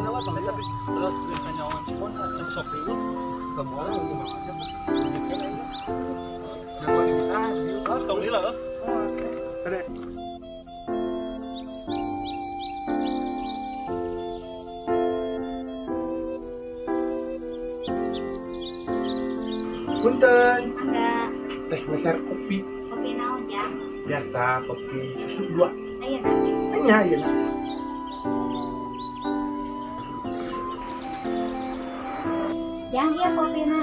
mana wah tapi terus nyawan spon yang sok ribut kamu orang mau aja jangan kita tong lila kan ada punten Ada teh meser kopi kopi naon ya? biasa kopi susu 2 Ayo nanti. hanya ya Yang iya kopi na.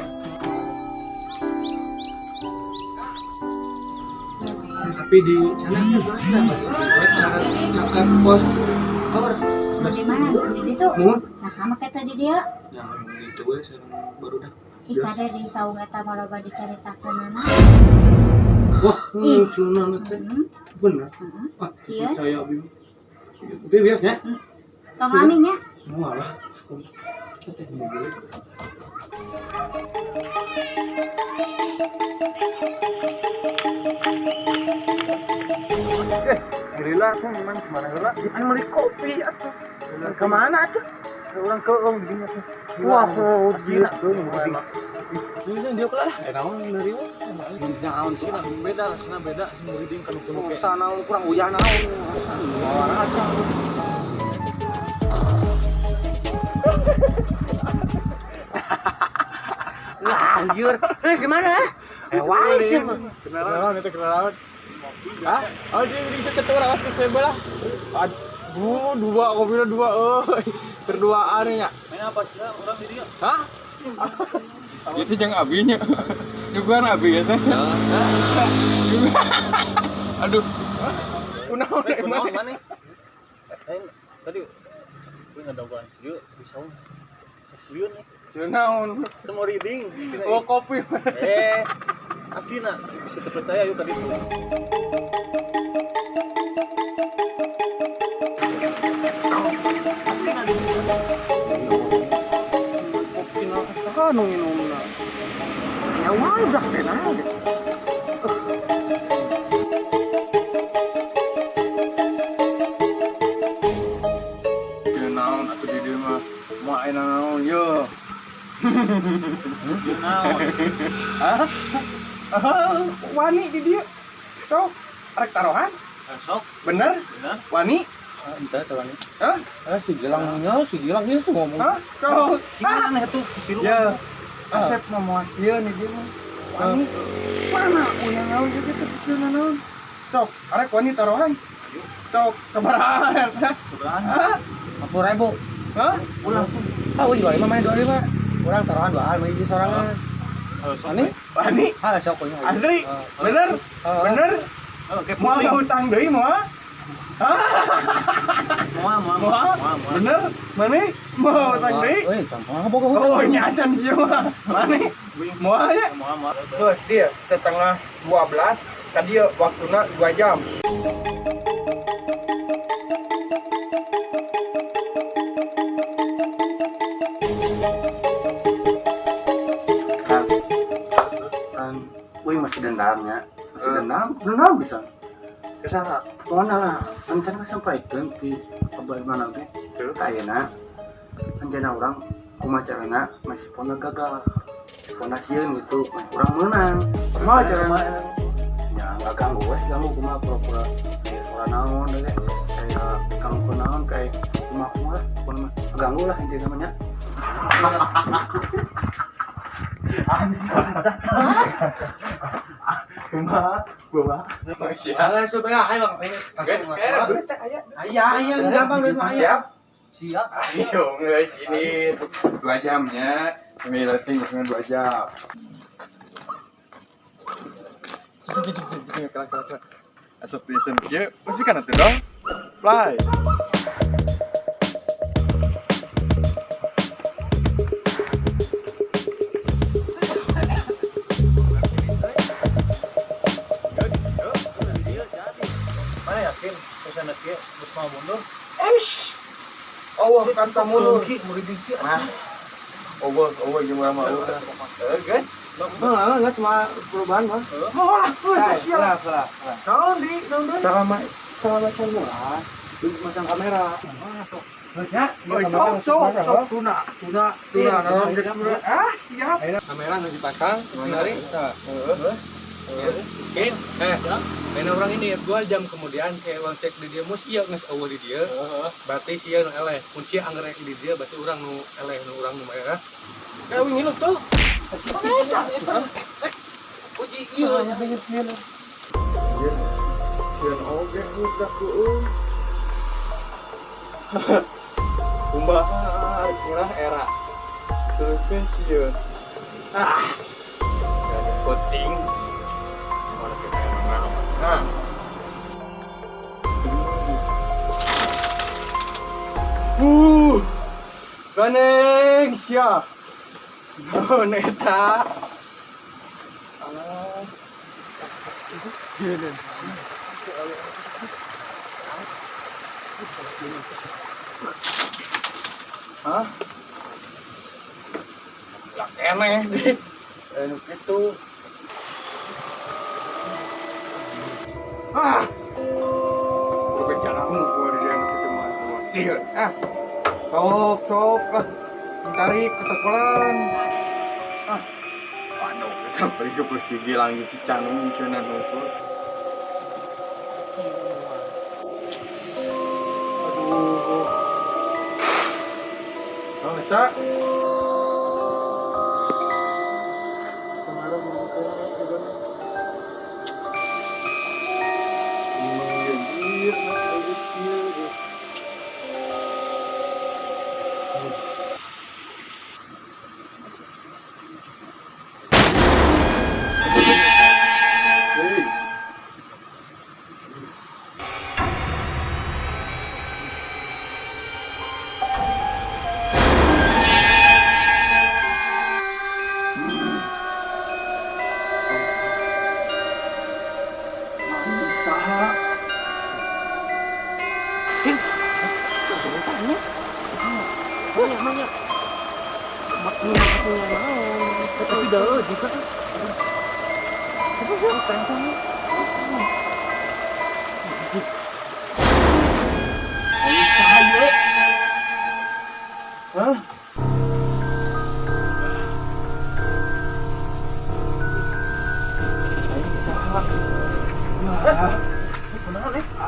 tapi di sana makan pos power Di mana? Di situ. mau Nah, sama kita di dia. yang itu gue sekarang baru dah Ih, kada di saung eta maloba dicaritakeunana. wah lucu banget teh bener ah Sieun. saya biasanya Tong aminya. malah kita mobil Gila tuh gimana gila? An beli kopi atuh. Kemana atuh? Orang ke orang gini tuh. Wah, gila tuh mulai masuk. Ini dia pula. Naon dari mana? Naon sih nah beda rasana beda sing reading kan kuno ke. Sana kurang uyah naon. Orang atuh. Lah, anjir. Gimana? Wah, kenalan itu kenalan. Hah? Oh, dia bisa ketua awas ke sebelah. Aduh, dua kopinya dua, berduaan ya. Main apa sih orang di dia? Hah? Itu jangan abinya. Juga abi ya teh. Aduh. Kunaon mana? Tadi gue ngadaguan sih bisa sesiun nih. Naon? Semua reading. Oh, kopi. Asina bisa terpercaya yuk tadi. Kopi na saka nung inom na. Ya why udah kena aja. Ya naon atuh di dieu mah main naon yo. You know. Hah? Wani di dia. Sok, arek taruhan. Sok. Bener? Bener. Wani? Entah taruhannya. Hah? Si Gilang ini tuh ngomong. Hah? Sok. Mana itu? Ya. Asep mah sieun di dia mah. Wani. Mana? Ulah naon juga teh sieun naon. Sok, arek Wani taruhan. Sok, sabarahan. Sabarahan? 40.000. Hah? Ulang. Tahu juga lima main 25. Kurang taruhan 2 main di sorangan. Wani? Ah, sok punya. Asli? Bener? Bener? Mau utang deui moal? Hah? Moal? Bener? Mane? Mau utang deui? Euy, sampah boga Oh, nyacan ieu mah. Mane? Moal ya? Terus dia setengah 12, ka dieu waktuna 2 jam. Wih masih dendamnya, dendam bisa. Kesana, kemana lah? Rencana sampai ke bagaimana oke? Terus kayaknya rencana orang kumacarana masih pernah gagal, pernasian gitu, masih kurang menang. Mau caranya? Ya nggak ganggu, ganggu kuma pura-pura suara naon deh, kayak ganggu naon kayak kuma ganggu lah intinya namanya. Gua Siapa supaya ayo ini ayah gampang dari ayah. Siap. Ayo guys, ini 2 jamnya. Ini rating 2 jam. Association ya, pasti kan itu dong. Play. Mana yakin kesana kia terus mau mundur? Allah kanta mundur. Murid dikit. Allah gimana mau? Guys. Enggak cuma perubahan mah. Mau lah, siap. Salah. Kau di, Salah macam murah. Macam kamera. Sok tuna. Ah, siap. Kamera nggak dipasang, mari. Oke, mainan orang ini 2 jam kemudian kayak orang cek di dia mus iya nges awal di dia, berarti sia nu eleh, kunci anggrek di dia berarti orang nu eleh nu orang nu merah. Kayak wingi lu tuh. Uji iya nya bener sieun. Sieun oge budak eueuh. Kumaha kurang era. Terus sieun. Ada penting. Nah. Ganeng sia. Oh, neta. Hah? Lah keneh deh. Itu. Berbicara ngukur dia itu mah sieun. Sok lah. Mencari ketekulan. Waduh, kita pergi ke persigi langit si Canung cenah ngukur. Aduh. Oh, Cak. Kemarin mau ke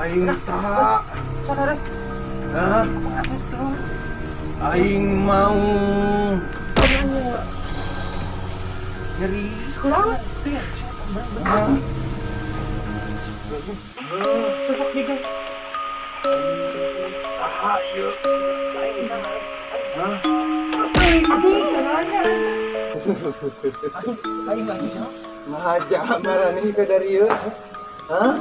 aing saha? Aing mau nyeri kurang. Saha ieu? Aing lagi saha? Mahaja marani ke dari ieu. Hah?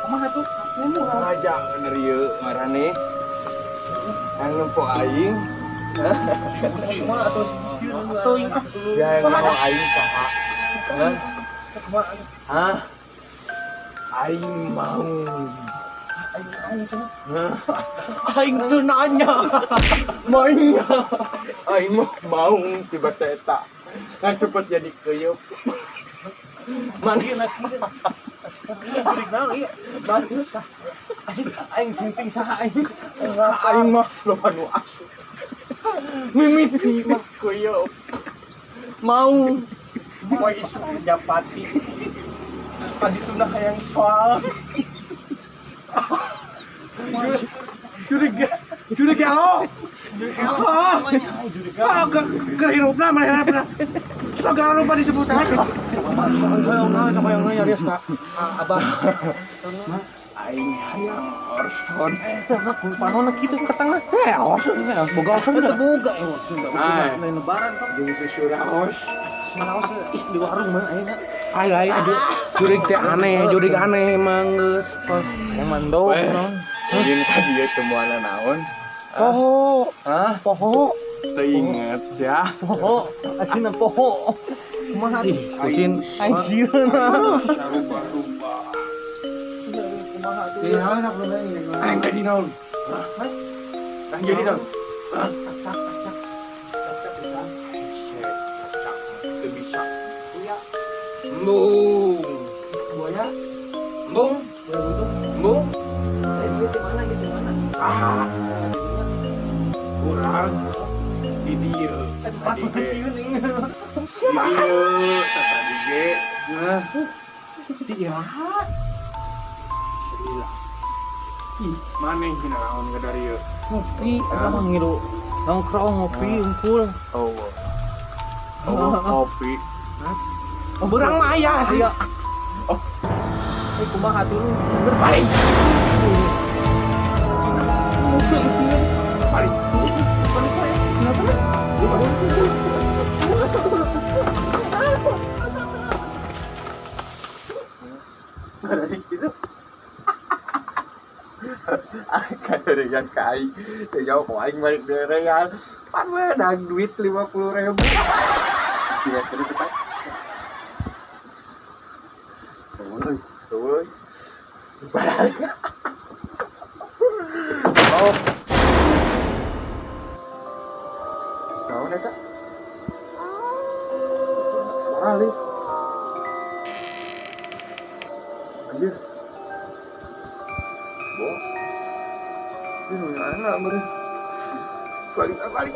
Kumaha tuh? Mahaja bener ieu marane. Anu nempo aing. Hah? Kumaha atuh? Ya mau aing saha? Hah? Aing mau. Aing tuh nanya. Mainnya. Aing mau tiba eta. Kan cepet jadi keyeup. Mana aing cinting saha aing. Aing mah lupa nu asup. Mimiti mah keyeup. Mau isu japati. Tadi sudah yang soal. Juriga lo. Kerhirupna mana pernah. Segala lupa disebutan. Sama yang nanya dia suka. Abah. Aing hayang Orson. Kumpano kitu ke tengah. Orson boga Orson teh boga lain lebaran kan jeung susuraos. Manaos di warung mah ayeuna. Aduh. Jurig aneh emang geus yang mandok naon. Jeung tadi ieu temuanna naon? Poho. Hah? Poho. Teu inget ya. Poho. Asina poho. Kumaha atuh? Kucing aing sieun. Aing jadi naon? Aing jadi naon? Teu bisa. Embung. Buaya? Embung? Embung? gitu mana? Ah, kurang di dia tempat pensiun ini. Di dia kata dige. Nah, dia. Ih, mana yang kena naon ke dari ieu? Ngopi, apa ngilu nongkrong ngopi unggul. Oh. Kopi. Oh, berang mah aya sih. Oh. Kumaha tuh lu? Berbalik. Balik. Gitu. Kayak yang kai, jauh kok aing balik dari ya. Pan mah ada duit 50.000. Iya, terus kita. Tuh. Balik. Oh. Tahu neta? Balik. Anjir. Bo. Ini anak beri. Balik.